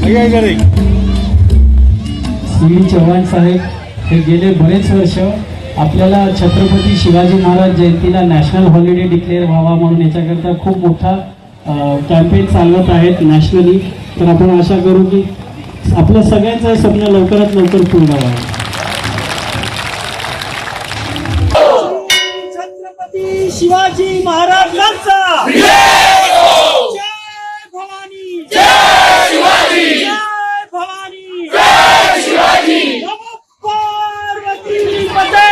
C Chavan साहेब हे गेले बरेच वर्ष आपल्याला छत्रपती शिवाजी महाराज जयंतीला नॅशनल हॉलिडे डिक्लेअर व्हावा म्हणून याच्याकरता खूप मोठा कॅम्पेन चालवत आहेत नॅशनली. तर आपण आशा करू की आपलं सगळ्यांचं स्वप्न लवकरात लवकर पूर्ण व्हावं. छत्रपती शिवाजी महाराजांचा जय भवानी, जय शिवाजी, जय भवानी, जय शिवाजी. नमो पार्वती पते.